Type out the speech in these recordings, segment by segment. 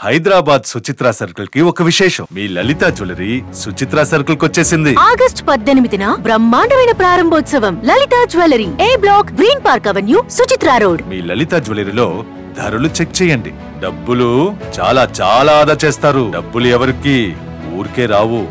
Hyderabad Suchitra circle కి ఒక విశేషం. మీ లలిత జ్యువెలరీ సుచిత్ర సర్కిల్ కి వచ్చేసింది. ఆగస్ట్ 18న బ్రహ్మాండమైన ప్రారంభోత్సవం. Lalitha jewellery, A block, Green Park Avenue, Suchitra road. మీ లలిత జ్యువెలరీలో ధరలు చెక్ చేయండి. డబ్బులు చాలా చాలా ఆదా చేస్తారు. డబ్బులు ఎవరికి ఊరికే రావు.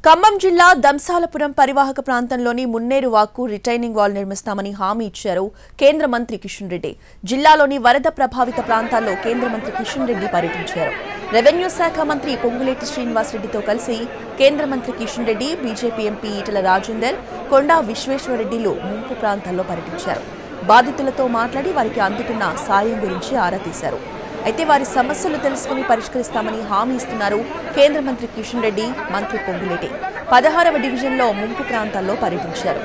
ఖమ్మం జిల్లా దంసాలపురం పరివాహక ప్రాంతంలోని మున్నేరు వాక్కు రిటైనింగ్ వాల్ నిర్మిస్తామని హామీ ఇచ్చారు కేంద్ర మంత్రి కిషన్ రెడ్డి. జిల్లాలోని వరద ప్రభావిత ప్రాంతాల్లో కేంద్ర మంత్రి కిషన్ రెడ్డి పర్యటించారు. రెవెన్యూ శాఖ మంత్రి పొంగులేటి శ్రీనివాసరెడ్డితో కలిసి కేంద్ర మంత్రి కిషన్ రెడ్డి, బీజేపీ ఎంపీ ఈటల రాజేందర్, కొండా విశ్వేశ్వరరెడ్డిలు ముంపు ప్రాంతాల్లో పర్యటించారు. బాధితులతో మాట్లాడి వారికి అందుతున్న సాయం గురించి ఆరా తీశారు. అయితే వారి సమస్యలు తెలుసుకుని పరిష్కరిస్తామని హామీ ఇస్తున్నారు కేంద్ర మంత్రి కిషన్ రెడ్డి, మంత్రి పొంగులేటి. 16వ డివిజన్లో ముంపు ప్రాంతాల్లో పర్యటించారు.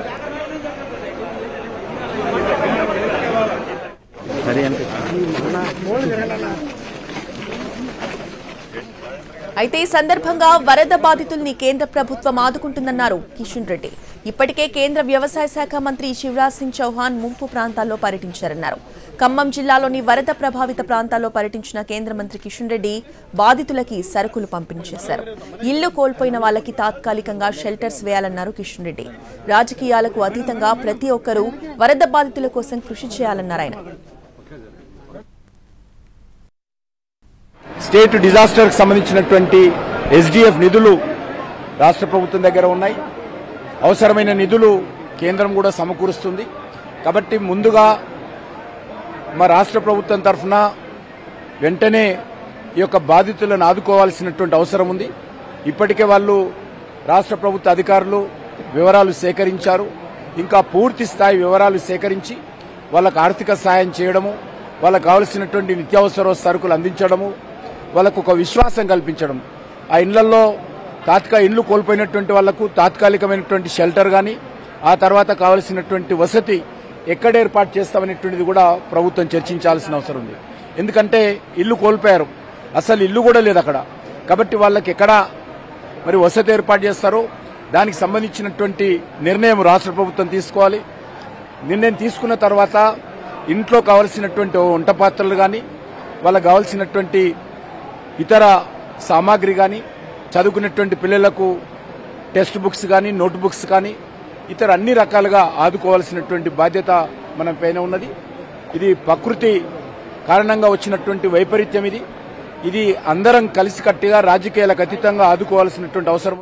అయితే ఈ సందర్భంగా వరద బాధితుల్ని కేంద్ర ప్రభుత్వం ఆదుకుంటుందన్నారు కిషన్ రెడ్డి. ఇప్పటికే కేంద్ర వ్యవసాయ శాఖ మంత్రి శివరాజ్ సింగ్ చౌహాన్ ముంపు ప్రాంతాల్లో పర్యటించారన్నారు. ఖమ్మం జిల్లాలోని వరద ప్రభావిత ప్రాంతాల్లో పర్యటించిన కేంద్ర మంత్రి కిషన్ రెడ్డి బాధితులకి సరుకులు పంపిణీ చేశారు. ఇల్లు కోల్పోయిన వాళ్ళకి తాత్కాలికంగా షెల్టర్స్ వేయాలన్నారు కిషన్ రెడ్డి. రాజకీయాలకు అతీతంగా ప్రతి ఒక్కరూ వరద బాధితుల కోసం కృషి చేయాలన్నారు ఆయన. స్టేట్ డిజాస్టర్ కి సంబంధించినటువంటి ఎస్డిఎఫ్ నిధులు రాష్ట్ర ప్రభుత్వం దగ్గర ఉన్నాయి. అవసరమైన నిధులు కేంద్రం కూడా సమకూరుస్తుంది. కాబట్టి ముందుగా మా రాష్ట్ర ప్రభుత్వం తరఫున వెంటనే ఈ యొక్క బాధితులను ఆదుకోవాల్సినటువంటి అవసరం ఉంది. ఇప్పటికే వాళ్ళు రాష్ట్ర ప్రభుత్వ అధికారులు వివరాలు సేకరించారు. ఇంకా పూర్తి స్థాయి వివరాలు సేకరించి వాళ్ళకు ఆర్థిక సాయం చేయడము, వాళ్ళకు కావలసినటువంటి నిత్యావసర సరుకులు అందించడము, వాళ్ళకు ఒక విశ్వాసం కల్పించడం, ఆ ఇళ్లలో ఇండ్లు కోల్పోయినటువంటి వాళ్లకు తాత్కాలికమైనటువంటి షెల్టర్ గాని, ఆ తర్వాత కావలసినటువంటి వసతి ఎక్కడ ఏర్పాటు చేస్తామనేటువంటిది కూడా ప్రభుత్వం చర్చించాల్సిన అవసరం ఉంది. ఎందుకంటే ఇల్లు కోల్పోయారు, అసలు ఇల్లు కూడా లేదు అక్కడ. కాబట్టి వాళ్ళకి ఎక్కడ మరి వసతి ఏర్పాటు చేస్తారో దానికి సంబంధించినటువంటి నిర్ణయం రాష్ట్ర ప్రభుత్వం తీసుకోవాలి. నిర్ణయం తీసుకున్న తర్వాత ఇంట్లో కావలసినటువంటి వంట పాత్రలు గాని, వాళ్ళకు కావలసినటువంటి ఇతర సామాగ్రి గాని, చదువుకున్నటువంటి పిల్లలకు టెక్స్ట్ బుక్స్ గాని, నోట్ బుక్స్ కానీ ఇతర అన్ని రకాలుగా ఆదుకోవాల్సినటువంటి బాధ్యత మన పైన ఉన్నది. ఇది ప్రకృతి కారణంగా వచ్చినటువంటి వైపరీత్యం. ఇది అందరం కలిసికట్టుగా రాజకీయాలకు అతీతంగా ఆదుకోవాల్సినటువంటి అవసరం.